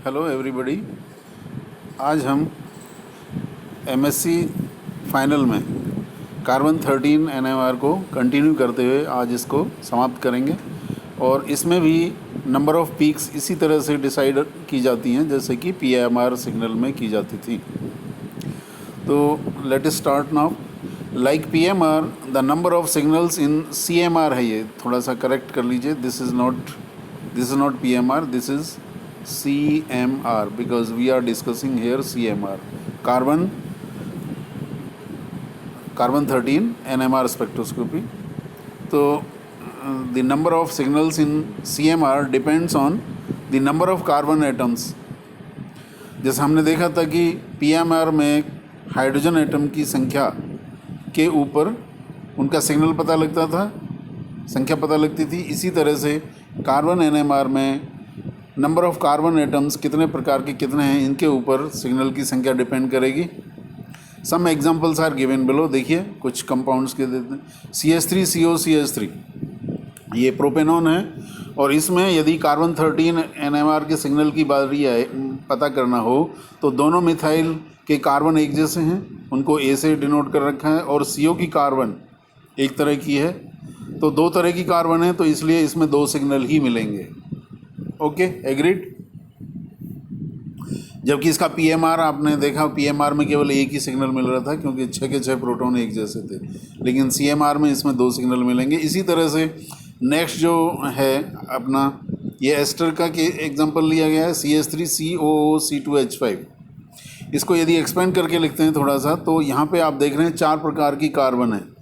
Hello everybody. आज हम MSc final में कार्बन 13 एनएमआर को कंटिन्यू करते हुए आज इसको समाप्त करेंगे। और इसमें भी नंबर ऑफ़ पीक्स इसी तरह से डिसाइड की जाती हैं जैसे कि पीएमआर सिग्नल में की जाती थी। तो let us start now. Like PMR the number of signals in CMR है, ये थोड़ा सा करेक्ट कर लीजिए। This is not PMR, this is CMR because we are discussing here CMR, carbon 13 NMR spectroscopy. So the number of signals in CMR depends on the number of carbon atoms. जैसे हमने देखा था कि PMR में hydrogen atom की संख्या के ऊपर उनका सिग्नल पता लगता था, संख्या पता लगती थी। इसी तरह से कार्बन NMR में नंबर ऑफ़ कार्बन एटम्स कितने प्रकार के कितने हैं, इनके ऊपर सिग्नल की संख्या डिपेंड करेगी। Some examples are given below. देखिए कुछ कंपाउंड्स के देते हैं। CH3COCH3 ये प्रोपेनॉन है, और इसमें यदि कार्बन 13 NMR के सिग्नल की बारी आए पता करना हो तो दोनों मिथाइल के कार्बन एक जैसे हैं, उनको A से डिनोट कर रखा है। और CO की कार्बन एक तरह की है, तो दो तरह की कार्बन है, तो इसलिए इसमें दो सिग्नल ही मिलेंगे। Okay, agreed. जबकि इसका पीएमआर आपने देखा, पीएमआर में केवल एक ही सिग्नल मिल रहा था क्योंकि 6 के 6 प्रोटॉन एक जैसे थे, लेकिन सीएमआर में इसमें दो सिग्नल मिलेंगे। इसी तरह से नेक्स्ट जो है अपना, ये एस्टर का के एग्जांपल लिया गया है, CH3COOC2H5। इसको यदि एक्सपेंड करके लिखते हैं थोड़ा सा, तो यहाँ पे आप देख रहे हैं 4 प्रकार की कार्बन है।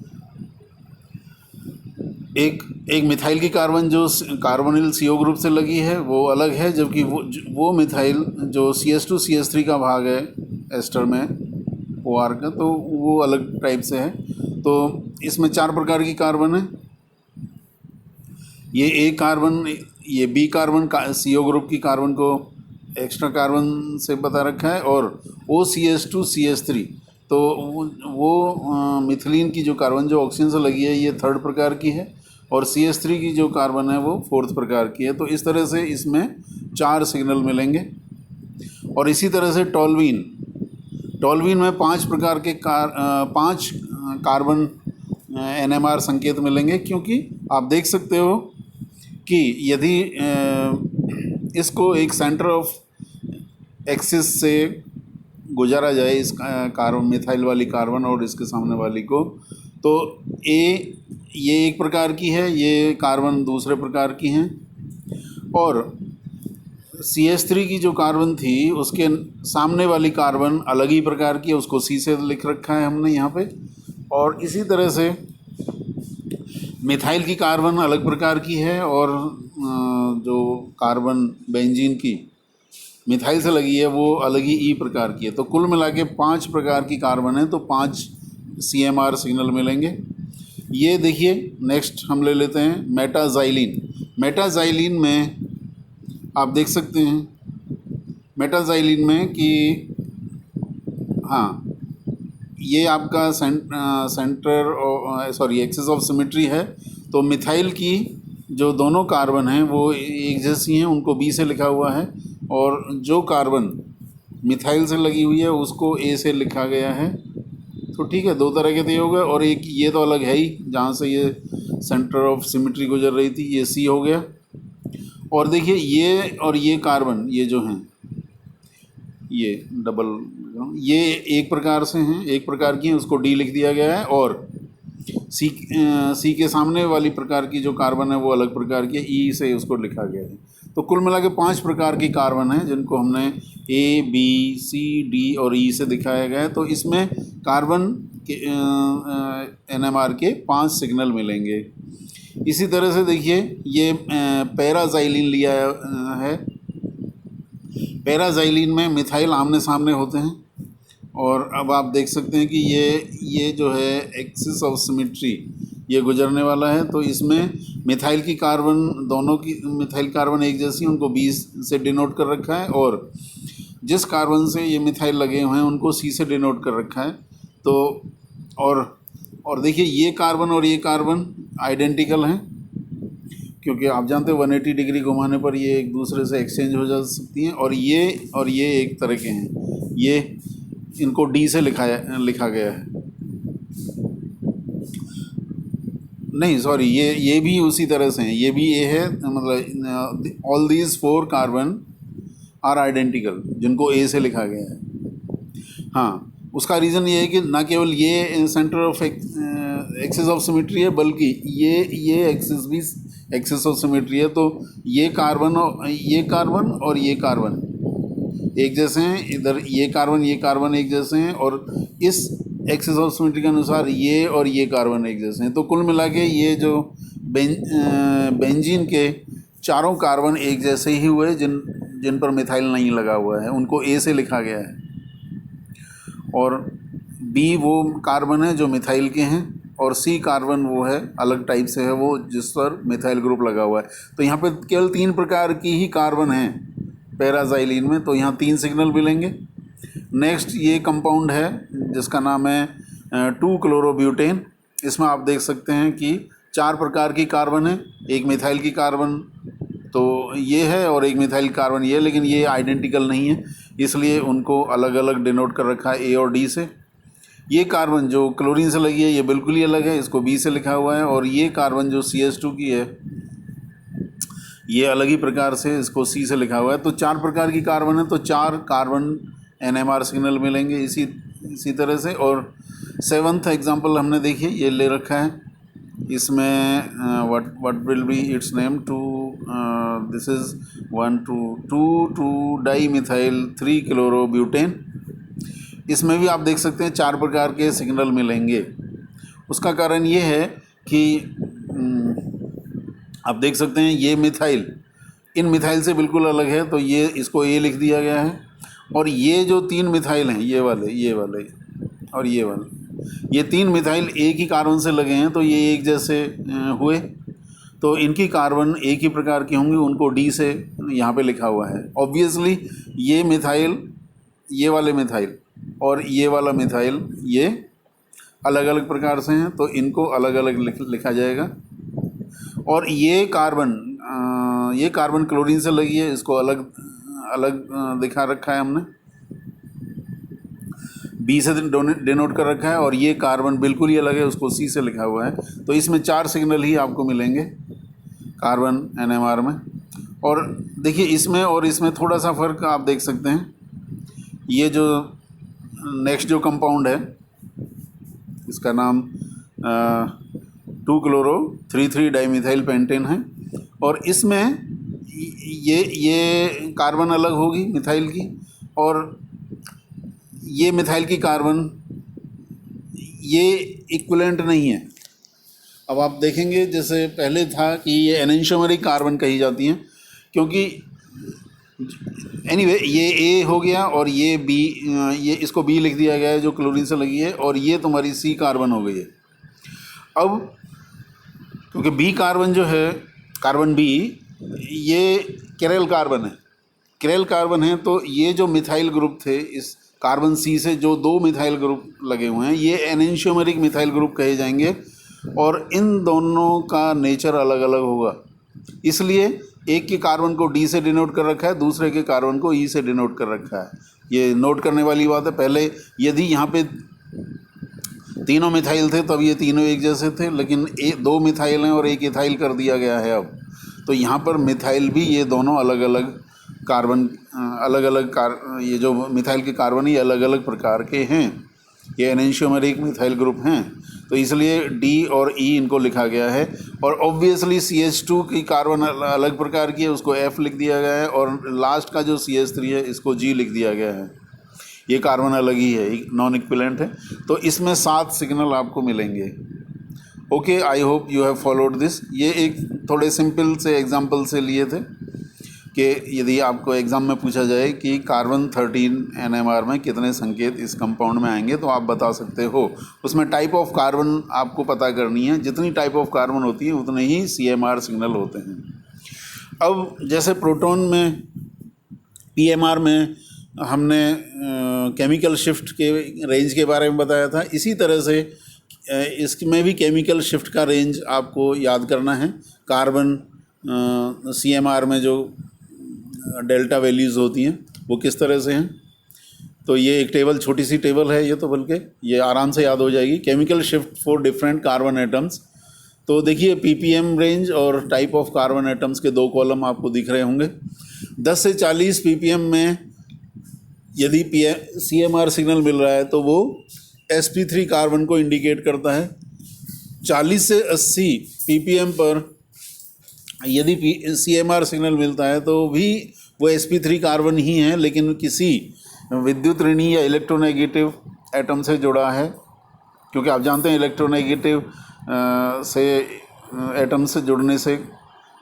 एक मिथाइल की कार्बन जो कार्बोनिल CO ग्रुप से लगी है वो अलग है, जबकि वो मिथाइल जो CH2CH3 का भाग है एस्टर में OR का, तो वो अलग टाइप से है। तो इसमें 4 प्रकार की कार्बन है। ये A कार्बन, ये B कार्बन CO ग्रुप की कार्बन को एक्स्ट्रा कार्बन से बता रखा है, और OCH2CH3 तो वो मिथिलीन की जो कार्बन जो ऑक्सीजन से लगी है ये 3rd प्रकार की है, और CH3 की जो कार्बन है वो 4th प्रकार की है। तो इस तरह से इसमें 4 सिग्नल मिलेंगे। और इसी तरह से टॉल्वीन में 5 प्रकार के 5 कार्बन NMR संकेत मिलेंगे, क्योंकि आप देख सकते हो कि यदि इसको एक सेंटर ऑफ एक्सिस से गुजारा जाए, इस कार्बन मिथाइल वाली कार्बन और इसके सामने वाली को, तो ये एक प्रकार की है, ये कार्बन दूसरे प्रकार की हैं। और CH3 की जो कार्बन थी उसके सामने वाली कार्बन अलग ही प्रकार की है, उसको C से लिख रखा है हमने यहाँ पे। और इसी तरह से मिथाइल की कार्बन अलग प्रकार की है, और जो कार्बन बेंजीन की मिथाइल से लगी है वो अलग ही E प्रकार की है। तो कुल मिला के 5 प्रकार की कार्बन है, तो 5 CMR सिग्नल मिलेंगे। ये देखिए नेक्स्ट हम ले लेते हैं मेटाजाइलिन में आप देख सकते हैं मेटाजाइलिन में कि हाँ, ये आपका एक्सिस ऑफ सिमेट्री है। तो मिथाइल की जो दोनों कार्बन हैं वो एक जैसी हैं, उनको B से लिखा हुआ है, और जो कार्बन मिथाइल से लगी हुई है उसको A से लिखा गया है। तो ठीक है, 2 तरह के दिए हो गए, और एक ये तो अलग है ही, जहाँ से ये सेंटर ऑफ सिमेट्री गुजर रही थी, ये C हो गया। और देखिए ये और ये कार्बन, ये जो हैं ये डबल, ये एक प्रकार से हैं, एक प्रकार की हैं, उसको D लिख दिया गया है। और C के सामने वाली प्रकार की जो कार्बन है वो अलग प्रकार की है, E से उसको लिखा गया है। तो कुल मिला के 5 प्रकार की कार्बन हैं जिनको हमने A, B, C, D और E से दिखाया गया है। तो इसमें कार्बन के NMR के 5 सिग्नल मिलेंगे। इसी तरह से देखिए ये पैराजाइलिन लिया है। पैराजाइलिन में मिथाइल आमने सामने होते हैं, और अब आप देख सकते हैं कि ये जो है एक्सिस ऑफ सिमेट्री ये गुजरने वाला है। तो इसमें मिथाइल की कार्बन, दोनों की मिथाइल कार्बन एक जैसी, उनको B से डिनोट कर रखा है, और जिस कार्बन से ये मिथाइल लगे हुए हैं उनको C से डिनोट कर रखा है। तो और देखिए ये कार्बन और ये कार्बन आइडेंटिकल हैं। क्योंकि आप जानते हो 180 डिग्री घुमाने पर ये एक दूसरे से एक्सचेंज हो जा सकती हैं। और ये एक तरह के हैं, ये इनको डी से लिखा गया है। नहीं सॉरी, ये भी उसी तरह से हैं, ये भी ए है, मतलब all these 4 carbon are identical, जिनको ए से लिखा गया है। हाँ, उसका रीज़न ये है कि ना केवल ये centre of axis of symmetry है, बल्कि ये एक्सिस भी एक्सिस ऑफ सिमेट्री है। तो ये कार्बन और ये कार्बन एक जैसे हैं, इधर ये कार्बन एक जैसे हैं, और इस एक्सिस ऑफ सिमेट्री के अनुसार ये और ये कार्बन एक जैसे हैं। तो कुल मिला के ये जो बेंजीन के चारों कार्बन एक जैसे ही हुए, जिन पर मिथाइल नहीं लगा हुआ है, उनको ए से लिखा गया है। और बी वो कार्बन है जो मिथाइल के हैं, और सी कार्बन वो है अलग टाइप से है, वो जिस पर मिथाइल ग्रुप लगा हुआ है। तो यहाँ पे केवल 3 प्रकार की ही कार्बन हैं पैराज़ाइलिन में, तो यहाँ 3 सिग्नल मिलेंगे। नेक्स्ट ये कंपाउंड है जिसका नाम है 2-क्लोरोब्यूटेन। इसमें आप देख सकते हैं कि 4 प्रकार की कार्बन है, एक मिथाइल की कार्बन तो ये है और एक मिथाइल कार्बन ये, लेकिन ये आइडेंटिकल नहीं है, इसलिए उनको अलग अलग डिनोट कर रखा है ए और डी से। ये कार्बन जो क्लोरीन से लगी है ये बिल्कुल ही अलग है, इसको बी से लिखा हुआ है। और ये कार्बन जो CH2 की है ये अलग ही प्रकार से, इसको सी से लिखा हुआ है। तो 4 प्रकार की कार्बन है, तो 4 कार्बन NMR सिग्नल मिलेंगे इसी तरह से। और 7th एग्जाम्पल हमने देखिए ये ले रखा है, इसमें what will be its name, this is 1,2,2 dimethyl 3-क्लोरोब्यूटेन। इसमें भी आप देख सकते हैं 4 प्रकार के सिग्नल मिलेंगे। उसका कारण ये है कि आप देख सकते हैं ये मिथाइल इन मिथाइल से बिल्कुल अलग है, तो ये इसको ए लिख दिया गया है। और ये जो 3 मिथाइल हैं, ये वाले और ये वाले, ये 3 मिथाइल एक ही कार्बन से लगे हैं, तो ये एक जैसे हुए, तो इनकी कार्बन एक ही प्रकार की होंगी, उनको डी से यहाँ पे लिखा हुआ है। ऑब्वियसली ये मिथाइल, ये वाले मिथाइल और ये वाला मिथाइल ये अलग अलग प्रकार से हैं, तो इनको अलग अलग लिखा जाएगा। और ये कार्बन क्लोरीन से लगी है, इसको अलग दिखा रखा है हमने, बी से डिनोट कर रखा है। और ये कार्बन बिल्कुल ही अलग है, उसको सी से लिखा हुआ है। तो इसमें 4 सिग्नल ही आपको मिलेंगे कार्बन NMR में। और देखिए इसमें और इसमें थोड़ा सा फ़र्क आप देख सकते हैं। ये जो नेक्स्ट जो कंपाउंड है इसका नाम 2-क्लोरो-3,3 डाईमिथाइल पेंटेन है, और इसमें ये कार्बन अलग होगी मिथाइल की, और ये मिथाइल की कार्बन ये इक्विवेलेंट नहीं है। अब आप देखेंगे जैसे पहले था कि ये एनेंशियोमेरिक कार्बन कही जाती हैं, क्योंकि एनीवे ये ए हो गया और ये बी, ये इसको बी लिख दिया गया है जो क्लोरीन से लगी है, और ये तुम्हारी सी कार्बन हो गई है। अब क्योंकि बी कार्बन जो है, कार्बन बी, ये केरल कार्बन है, तो ये जो मिथाइल ग्रुप थे इस कार्बन सी से जो 2 मिथाइल ग्रुप लगे हुए हैं, ये एनेंशियोमेरिक मिथाइल ग्रुप कहे जाएंगे, और इन दोनों का नेचर अलग अलग होगा। इसलिए एक के कार्बन को डी से डिनोट कर रखा है, दूसरे के कार्बन को ई से डिनोट कर रखा है। ये नोट करने वाली बात है। पहले यदि यहाँ पे तीनों मिथाइल थे तब ये तीनों एक जैसे थे, लेकिन 2 मिथाइल हैं और एक इथाइल कर दिया गया है अब, तो यहाँ पर मिथाइल भी ये दोनों अलग अलग कार्बन, ये जो मिथाइल के कार्बन ये अलग अलग प्रकार के हैं, ये एनेंशियोमेरिक मिथाइल ग्रुप हैं, तो इसलिए डी और ई इनको लिखा गया है। और ऑब्वियसली CH2 की कार्बन अलग प्रकार की है, उसको F लिख दिया गया है, और लास्ट का जो CH3 है इसको G लिख दिया गया है। ये कार्बन अलग ही है, नॉन इक्विवेलेंट है। तो इसमें 7 सिग्नल आपको मिलेंगे। Okay, I hope you have followed this. ये एक थोड़े सिंपल से एग्जांपल से लिए थे कि यदि आपको एग्ज़ाम में पूछा जाए कि कार्बन 13 NMR में कितने संकेत इस कंपाउंड में आएंगे, तो आप बता सकते हो। उसमें टाइप ऑफ कार्बन आपको पता करनी है, जितनी टाइप ऑफ कार्बन होती है उतने ही CMR सिग्नल होते हैं। अब जैसे प्रोटॉन में, PMR में हमने केमिकल शिफ्ट के रेंज के बारे में बताया था, इसी तरह से इसमें भी केमिकल शिफ्ट का रेंज आपको याद करना है। कार्बन CMR में जो डेल्टा वैल्यूज़ होती हैं वो किस तरह से हैं। तो ये एक टेबल, छोटी सी टेबल है ये, तो बल्कि ये आराम से याद हो जाएगी। Chemical shift for different carbon atoms. तो देखिए PPM रेंज और टाइप ऑफ कार्बन एटम्स के 2 कॉलम आपको दिख रहे होंगे। 10 से 40 ppm में यदि CMR सिग्नल मिल रहा है तो वो sp3 कार्बन को इंडिकेट करता है। 40 से 80 ppm पर यदि CMR सिग्नल मिलता है तो भी वो sp3 कार्बन ही है, लेकिन किसी विद्युत ऋणी या इलेक्ट्रोनेगेटिव एटम से जुड़ा है, क्योंकि आप जानते हैं इलेक्ट्रोनेगेटिव से एटम से जुड़ने से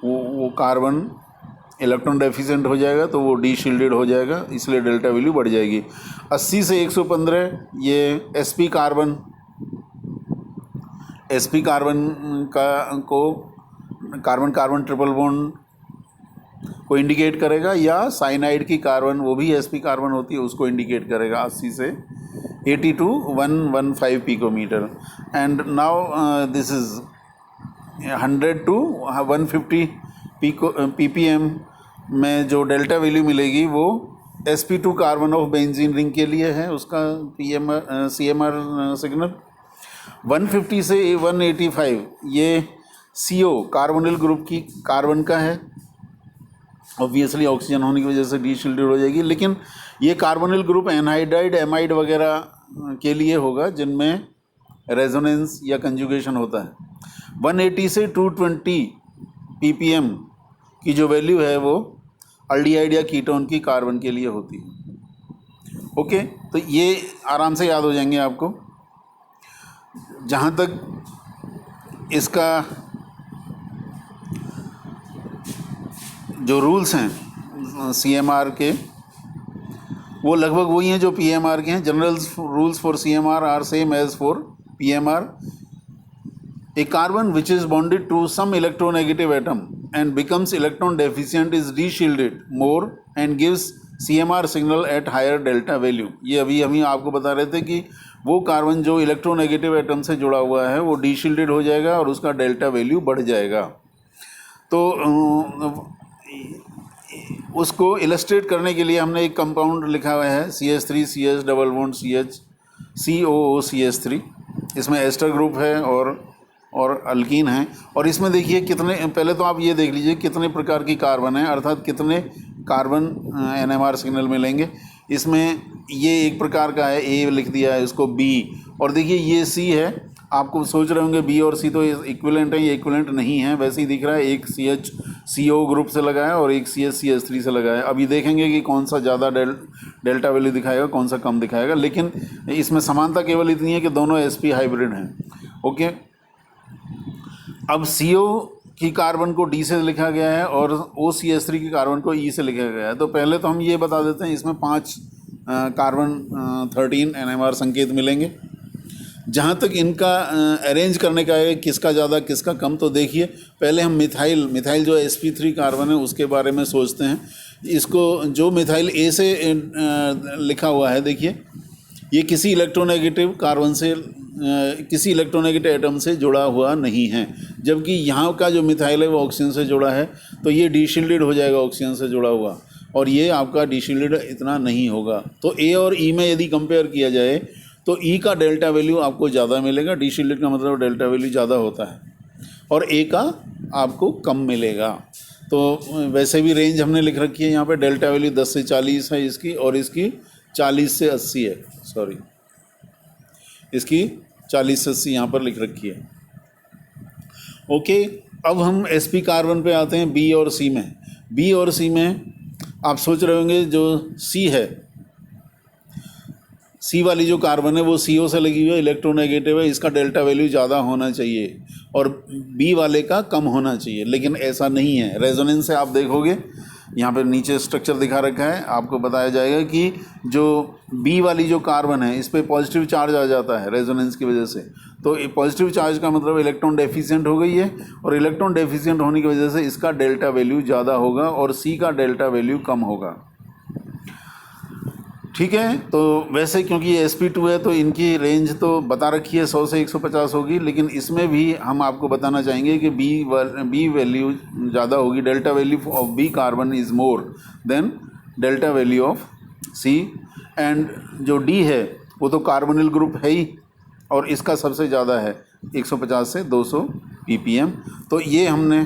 वो कार्बन इलेक्ट्रॉन डेफिशिएंट हो जाएगा, तो वो डी शील्डेड हो जाएगा, इसलिए डेल्टा वैल्यू बढ़ जाएगी। 80 से 115 ये sp कार्बन को कार्बन कार्बन ट्रिपल बॉन्ड को इंडिकेट करेगा, या साइनाइड की कार्बन, वो भी sp कार्बन होती है, उसको इंडिकेट करेगा 80 से 80 to 115 पिकोमीटर। And now this is 100 to 150 ppm में जो डेल्टा वैल्यू मिलेगी वो sp2 carbon of benzene ring के लिए है, उसका CMR सिग्नल। 150 से 185 ये CO कार्बोनिल ग्रुप की कार्बन का है, ऑब्वियसली ऑक्सीजन होने की वजह से डी शील्डेड हो जाएगी, लेकिन ये कार्बोनिल ग्रुप एनहाइड्राइड एमाइड वगैरह के लिए होगा जिनमें रेजोनेंस या कंजुगेशन होता है। 180 से 220 ppm की जो वैल्यू है वो अल्डिहाइड या कीटोन की कार्बन के लिए होती है। ओके, तो ये आराम से याद हो जाएंगे आपको। जहाँ तक इसका जो रूल्स हैं CMR के, वो लगभग वही हैं जो PMR के हैं। General rules for CMR are same as for PMR। A carbon which is bonded to some electronegative atom and becomes electron deficient is de-shielded more and gives CMR signal at higher delta value। ये अभी हम आपको बता रहे थे कि वो carbon जो इलेक्ट्रोनेगेटिव एटम से जुड़ा हुआ है वो डी-शील्डेड हो जाएगा और उसका डेल्टा वैल्यू बढ़ जाएगा। तो उसको इलस्ट्रेट करने के लिए हमने एक कंपाउंड लिखा हुआ है CH3 CH double bond CH COOCH3। इसमें एस्टर ग्रुप है और अल्कीन है। और इसमें देखिए कितने, पहले तो आप ये देख लीजिए कितने प्रकार की कार्बन है, अर्थात कितने कार्बन NMR सिग्नल मिलेंगे। इसमें ये एक प्रकार का है, A लिख दिया है, इसको B, और देखिए ये C है। आपको सोच रहे होंगे B और C तो इक्विवेलेंट है, ये इक्विवेलेंट नहीं है, वैसे ही दिख रहा है। एक CH CO ग्रुप से लगा है और एक CH CH3 से लगा है। अभी देखेंगे कि कौन सा ज़्यादा डेल्टा वैल्यू दिखाएगा, कौन सा कम दिखाएगा, लेकिन इसमें समानता केवल इतनी है कि दोनों sp हाइब्रिड हैं। ओके, अब CO की कार्बन को D से लिखा गया है और OCH3 की कार्बन को E से लिखा गया है। तो पहले तो हम ये बता देते हैं, इसमें 5 कार्बन 13 NMR संकेत मिलेंगे। जहाँ तक इनका अरेंज करने का है, किसका ज़्यादा किसका कम, तो देखिए पहले हम मिथाइल जो sp3 कार्बन है उसके बारे में सोचते हैं। इसको जो मिथाइल A से लिखा हुआ है, देखिए ये किसी इलेक्ट्रोनेगेटिव कार्बन से किसी इलेक्ट्रोनेगेटिव एटम से जुड़ा हुआ नहीं है, जबकि यहाँ का जो मिथाइल है वो ऑक्सीजन से जुड़ा है, तो ये डी-शील्डेड हो जाएगा ऑक्सीजन से जुड़ा हुआ, और ये आपका डी-शील्डेड इतना नहीं होगा। तो A और E में यदि कंपेयर किया जाए तो E का डेल्टा वैल्यू आपको ज़्यादा मिलेगा, डी-शील्डेड का मतलब डेल्टा वैल्यू ज़्यादा होता है, और A का आपको कम मिलेगा। तो वैसे भी रेंज हमने लिख रखी है यहाँ पे, डेल्टा वैल्यू 10 से 40 है इसकी, और इसकी 40 से 80 है, सॉरी इसकी 40 से 80 यहाँ पर लिख रखी है। ओके, अब हम sp कार्बन पे आते हैं B और C में। B और C में आप सोच रहे होंगे जो C है, C वाली जो कार्बन है वो CO से लगी हुई है, इलेक्ट्रोनेगेटिव है, इसका डेल्टा वैल्यू ज़्यादा होना चाहिए और B वाले का कम होना चाहिए, लेकिन ऐसा नहीं है। रेजोनेंस से आप देखोगे यहाँ पे नीचे स्ट्रक्चर दिखा रखा है, आपको बताया जाएगा कि जो B वाली जो कार्बन है इस पर पॉजिटिव चार्ज आ जाता है रेजोनेंस की वजह से। तो पॉजिटिव चार्ज का मतलब इलेक्ट्रॉन डेफिशिएंट हो गई है, और इलेक्ट्रॉन डेफिशिएंट होने की वजह से इसका डेल्टा वैल्यू ज़्यादा होगा और C का डेल्टा वैल्यू कम होगा। ठीक है। तो वैसे क्योंकि ये sp2 है तो इनकी रेंज तो बता रखी है 100 से 150 होगी, लेकिन इसमें भी हम आपको बताना चाहेंगे कि बी वैल्यू ज़्यादा होगी। Delta value of B carbon is more than delta value of C. And जो डी है वो तो कार्बोनिल ग्रुप है ही, और इसका सबसे ज़्यादा है 150 से 200 ppm। तो ये हमने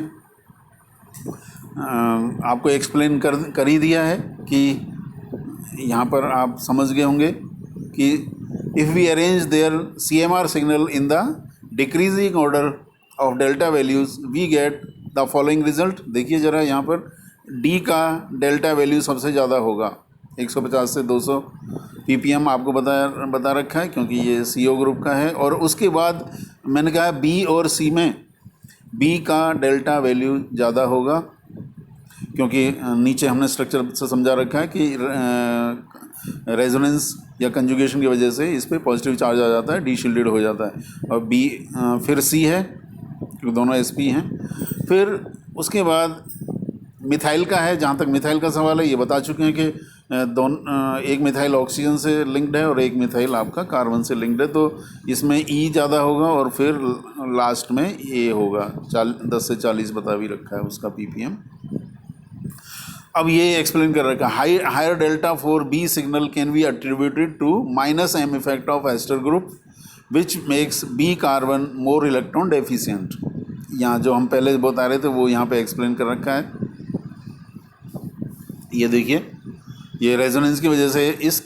आपको एक्सप्लेन कर ही दिया है कि यहाँ पर आप समझ गए होंगे कि if we arrange their CMR signal in the decreasing order of delta values we get the following result. देखिए ज़रा यहाँ पर डी का डेल्टा वैल्यू सबसे ज़्यादा होगा 150 से 200 ppm आपको बता रखा है क्योंकि ये CO ग्रुप का है। और उसके बाद मैंने कहा बी और सी में बी का डेल्टा वैल्यू ज़्यादा होगा, क्योंकि नीचे हमने स्ट्रक्चर से समझा रखा है कि रेजोनेंस या कंजुगेशन की वजह से इस पर पॉजिटिव चार्ज आ जाता है, डी शील्डेड हो जाता है। और बी फिर सी है क्योंकि दोनों sp हैं। फिर उसके बाद मिथाइल का है। जहाँ तक मिथाइल का सवाल है ये बता चुके हैं कि एक मिथाइल ऑक्सीजन से लिंक्ड है और एक मिथाइल आपका कार्बन से लिंक्ड है, तो इसमें E ज़्यादा होगा और फिर लास्ट में A होगा। 10 से 40 बता भी रखा है उसका ppm। अब ये एक्सप्लेन कर रखा है higher delta for B signal can be attributed to -m effect of ester group which makes B carbon more electron deficient. यहाँ जो हम पहले बता रहे थे वो यहाँ पे एक्सप्लेन कर रखा है। ये देखिए ये रेजोनेंस की वजह से इस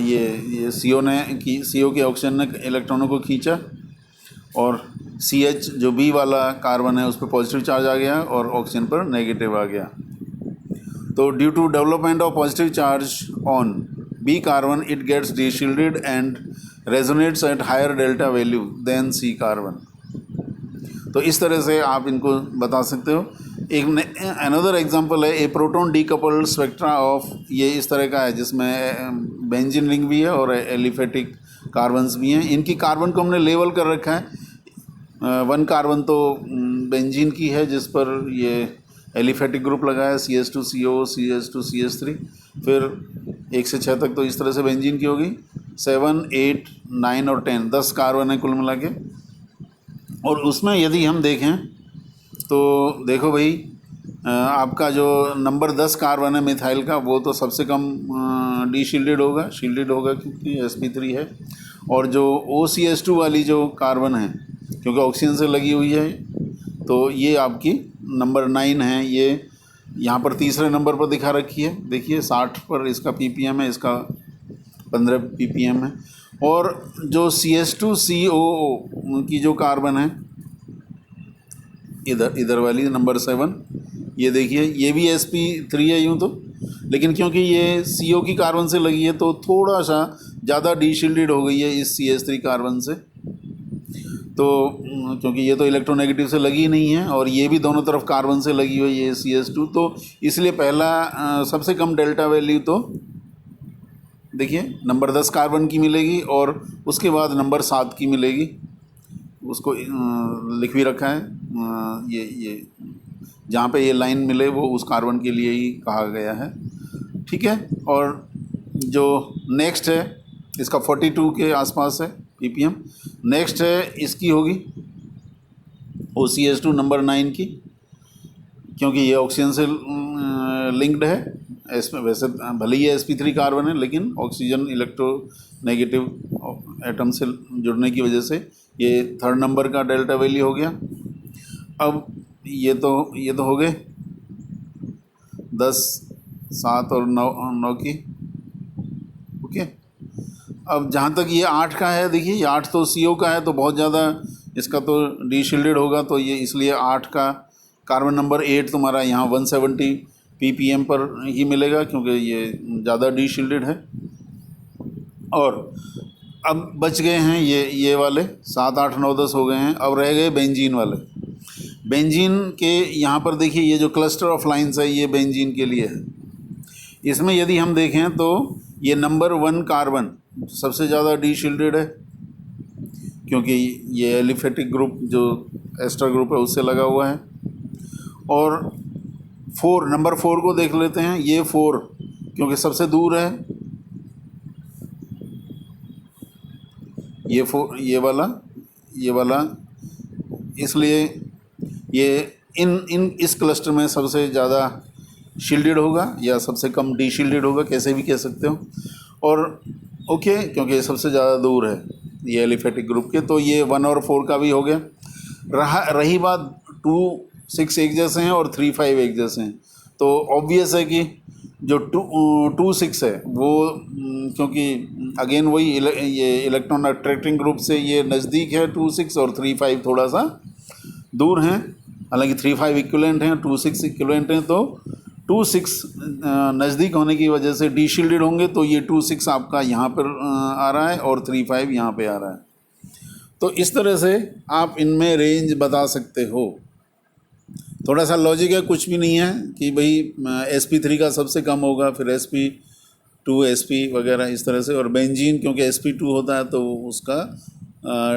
ये CO के ऑक्सीजन ने इलेक्ट्रॉनों को खींचा और CH जो B वाला कार्बन है उस पर पॉजिटिव चार्ज आ गया और ऑक्सीजन पर नेगेटिव आ गया। तो due to development of positive charge on B carbon it gets deshielded and resonates at higher delta value then C carbon. तो इस तरह से आप इनको बता सकते हो। एक अनदर एग्जांपल है ए प्रोटॉन डीकपल्ड स्पेक्ट्रा ऑफ, ये इस तरह का है जिसमें बेंजीन रिंग भी है और एलिफेटिक कार्बन्स भी हैं। इनकी कार्बन को हमने लेवल कर रखा है। 1 कार्बन तो बेंजीन की है जिस पर ये एलिफेटिक ग्रुप लगा है CH2CO CH2CH3। फिर 1 से 6 तक तो इस तरह से बेंजीन की होगी। 7 8 9 और 10 कार्बन है कुल मिला के। और उसमें यदि हम देखें तो देखो भाई आपका जो नंबर 10 कार्बन है मिथाइल का वो तो सबसे कम डी शील्डेड होगा क्योंकि sp3 है। और जो OCH2 वाली जो कार्बन है क्योंकि ऑक्सीजन से लगी हुई है तो ये आपकी नंबर 9 है। ये यहाँ पर तीसरे नंबर पर दिखा रखी है। देखिए 60 पर इसका ppm है, इसका 15 ppm है। और जो CH2COO की जो कार्बन है इधर वाली नंबर 7, ये देखिए ये भी sp3 है यूँ तो, लेकिन क्योंकि ये CO की कार्बन से लगी है तो थोड़ा सा ज़्यादा डीशील्डेड हो गई है इस CH3 कार्बन से। तो क्योंकि ये तो इलेक्ट्रोनेगेटिव से लगी नहीं है और ये भी दोनों तरफ कार्बन से लगी हुई है CH2, तो इसलिए पहला सबसे कम डेल्टा वैल्यू तो देखिए नंबर 10 कार्बन की मिलेगी और उसके बाद नंबर 7 की मिलेगी। उसको लिख भी रखा है, ये जहाँ पे ये लाइन मिले वो उस कार्बन के लिए ही कहा गया है। ठीक है। और जो नेक्स्ट है इसका 42 के आसपास है ppm। नेक्स्ट है इसकी होगी OCH2 नंबर 9 की, क्योंकि ये ऑक्सीजन से लिंक्ड है। वैसे भले ही sp3 कार्बन है लेकिन ऑक्सीजन इलेक्ट्रोनेगेटिव एटम से जुड़ने की वजह से ये 3rd नंबर का डेल्टा वैल्यू हो गया। अब ये तो हो गए 10 7 और 9 की। ओके। अब जहाँ तक ये 8 का है, देखिए ये 8 तो CO का है तो बहुत ज़्यादा इसका तो डी शील्डेड होगा, तो ये इसलिए 8 का कार्बन नंबर 8 तुम्हारा यहाँ 170 ppm पर ही मिलेगा क्योंकि ये ज़्यादा डी शील्डेड है। और अब बच गए हैं ये वाले 7 8 9 10 हो गए हैं। अब रह गए बेंजीन वाले। बेंजीन के यहाँ पर देखिए ये जो क्लस्टर ऑफ लाइंस है ये बेंजीन के लिए है। इसमें यदि हम देखें तो ये नंबर 1 कार्बन सबसे ज़्यादा डी शील्डेड है क्योंकि ये एलिफेटिक ग्रुप जो एस्टर ग्रुप है उससे लगा हुआ है। और नंबर 4 को देख लेते हैं। ये 4 क्योंकि सबसे दूर है ये वाला इसलिए ये इन इस क्लस्टर में सबसे ज़्यादा शील्डेड होगा या सबसे कम डी शील्डेड होगा, कैसे भी कह सकते हो। और ओके, क्योंकि ये सबसे ज़्यादा दूर है ये एलिफेटिक ग्रुप के, तो ये 1 और 4 का भी हो गया। रही बात 2, 6 एक जैसे हैं और 3, 5 एक जैसे हैं, तो ऑब्वियस है कि जो 2, 6 है वो क्योंकि अगेन वही ये इलेक्ट्रॉन अट्रैक्टिंग ग्रुप से ये नज़दीक है 2, 6, और 3, 5 थोड़ा सा दूर हैं। हालांकि 3, 5 इक्विवेलेंट हैं, 2, 6 इक्विवेलेंट हैं, तो 2, 6 नज़दीक होने की वजह से डी शील्डेड होंगे, तो ये 2, 6 आपका यहाँ पर आ रहा है और 3, 5 यहाँ पे आ रहा है। तो इस तरह से आप इनमें रेंज बता सकते हो। थोड़ा सा लॉजिक है, कुछ भी नहीं है कि भाई sp3 का सबसे कम होगा, फिर sp2, sp वगैरह इस तरह से। और बेंजीन क्योंकि sp2 होता है तो उसका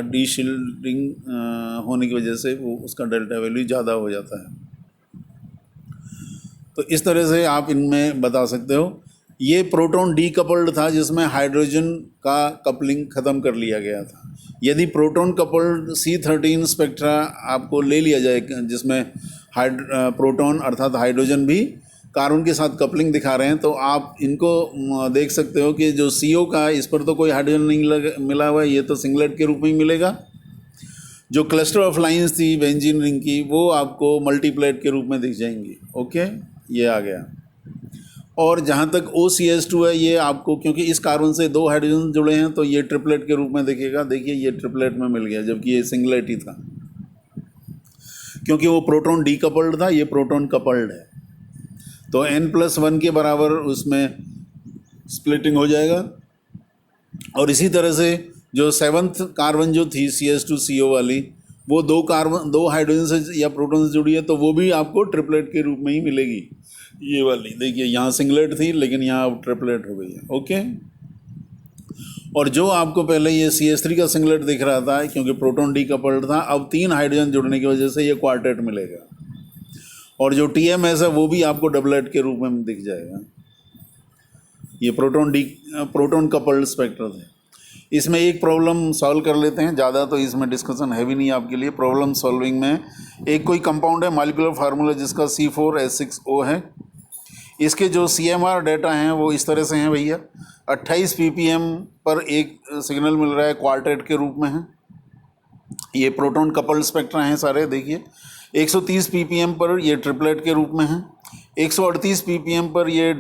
डी शील्डिंग होने की वजह से वो उसका डेल्टा वैल्यू ज़्यादा हो जाता है। तो इस तरह से आप इनमें बता सकते हो। ये प्रोटॉन डीकपल्ड था जिसमें हाइड्रोजन का कपलिंग ख़त्म कर लिया गया था। यदि प्रोटॉन कपल्ड C13 स्पेक्ट्रा आपको ले लिया जाए जिसमें प्रोटॉन अर्थात हाइड्रोजन भी कार्बन के साथ कपलिंग दिखा रहे हैं, तो आप इनको देख सकते हो कि जो CO का इस पर तो कोई हाइड्रोजन नहीं मिला हुआ है, ये तो सिंगलेट के रूप में ही मिलेगा। जो क्लस्टर ऑफ लाइंस थी बेंजीन रिंग की वो आपको मल्टीप्लेट के रूप में दिख जाएंगी। ओके, ये आ गया। और जहाँ तक OCH2 है, ये आपको क्योंकि इस कार्बन से 2 हाइड्रोजन जुड़े हैं तो ये ट्रिपलेट के रूप में दिखेगा। देखिए ये ट्रिपलेट में मिल गया, जबकि ये सिंगलेट ही था, क्योंकि वो प्रोटॉन डीकपल्ड था, ये प्रोटॉन कपल्ड है। तो N+1 के बराबर उसमें स्प्लिटिंग हो जाएगा। और इसी तरह से जो 7th कार्बन जो थी CH2CO वाली, वो 2 हाइड्रोजन से या प्रोटॉन से जुड़ी है, तो वो भी आपको ट्रिपलेट के रूप में ही मिलेगी। ये वाली देखिए, यहाँ सिंगलेट थी लेकिन यहाँ अब ट्रिपलेट हो गई है। ओके, और जो आपको पहले ये CH3 का सिंगलेट दिख रहा था क्योंकि प्रोटॉन डीकपल्ड था, अब 3 हाइड्रोजन जुड़ने की वजह से ये क्वार्टेट मिलेगा। और जो TMS है वो भी आपको डबलेट के रूप में दिख जाएगा। ये प्रोटॉन कपल्ड स्पेक्ट्रम है। इसमें एक प्रॉब्लम सॉल्व कर लेते हैं, ज़्यादा तो इसमें डिस्कशन है भी नहीं आपके लिए। प्रॉब्लम सॉल्विंग में एक कोई कंपाउंड है मॉलिक्यूलर फार्मूला जिसका C4H6O है। इसके जो CMR डेटा हैं वो इस तरह से हैं भैया। 28 ppm पर एक सिग्नल मिल रहा है, क्वार्टेट के रूप में है। ये प्रोटॉन कपल्ड स्पेक्ट्रा हैं सारे, देखिए। 130 ppm पर ये ट्रिपलेट के रूप में है। 138 ppm पर ये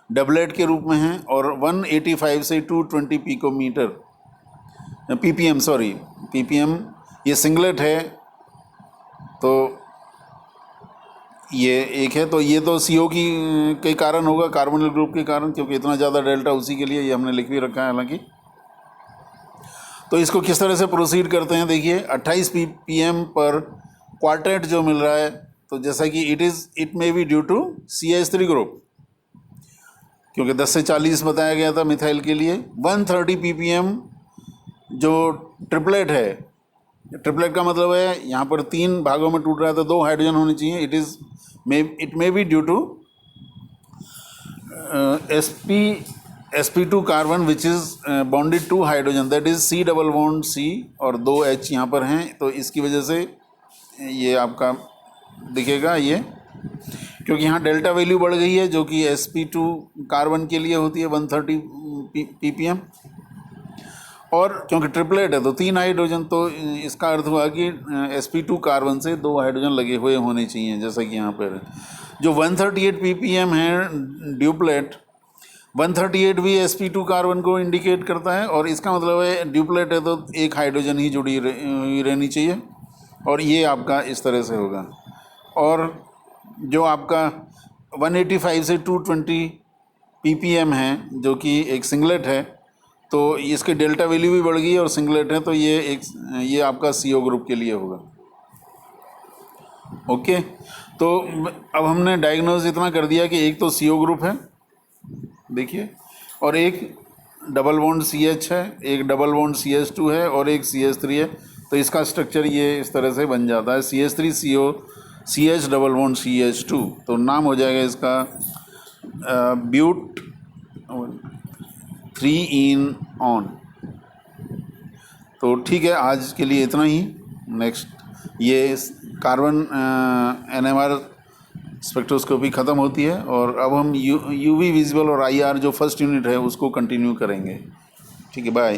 डबलेट के रूप में हैं। और 185 से 220 ppm ये सिंगलेट है। तो ये एक है, तो ये तो CO के कारण होगा, कार्बोनिल ग्रुप के कारण, क्योंकि इतना ज़्यादा डेल्टा उसी के लिए, ये हमने लिख भी रखा है हालांकि। तो इसको किस तरह से प्रोसीड करते हैं, देखिए। 28 ppm पर क्वार्टेट जो मिल रहा है, तो जैसा कि it may be due to CH3 group, क्योंकि 10 से 40 बताया गया था मिथाइल के लिए। 130 ppm जो ट्रिपलेट है, ट्रिपलेट का मतलब है यहाँ पर 3 भागों में टूट रहा है तो 2 हाइड्रोजन होने चाहिए। It may be due to sp2 carbon which is bonded to hydrogen, that is C double bond C और 2 H यहाँ पर हैं। तो इसकी वजह से ये आपका दिखेगा ये, क्योंकि यहाँ डेल्टा वैल्यू बढ़ गई है जो कि sp2 कार्बन के लिए होती है 130 ppm। और क्योंकि ट्रिपलेट है तो 3 हाइड्रोजन, तो इसका अर्थ हुआ कि sp2 कार्बन से 2 हाइड्रोजन लगे हुए होने चाहिए, जैसा कि यहाँ पर जो 138 ppm है ड्यूप्लेट, 138 भी sp2 कार्बन को इंडिकेट करता है। और इसका मतलब है ड्यूप्लेट है तो 1 हाइड्रोजन ही जुड़ी रहनी चाहिए। और ये आपका इस तरह से होगा। और जो आपका 185 से 220 ppm है जो कि एक सिंगलेट है, तो इसके डेल्टा वैल्यू भी बढ़ गई और सिंगलेट है, तो ये आपका CO ग्रुप के लिए होगा। ओके, तो अब हमने डायग्नोज इतना कर दिया कि एक तो CO ग्रुप है, देखिए, और एक डबल बॉन्ड CH है, एक डबल बॉन्ड CH2 है और एक CH3 है। तो इसका स्ट्रक्चर ये इस तरह से बन जाता है, CH3CO CH double bond CH2। तो नाम हो जाएगा इसका ब्यूट 3 इन ऑन। तो ठीक है, आज के लिए इतना ही। नेक्स्ट ये कार्बन NMR स्पेक्ट्रोस्कोपी ख़त्म होती है और अब हम UV विजिबल और IR जो फर्स्ट यूनिट है उसको कंटिन्यू करेंगे। ठीक है, बाय।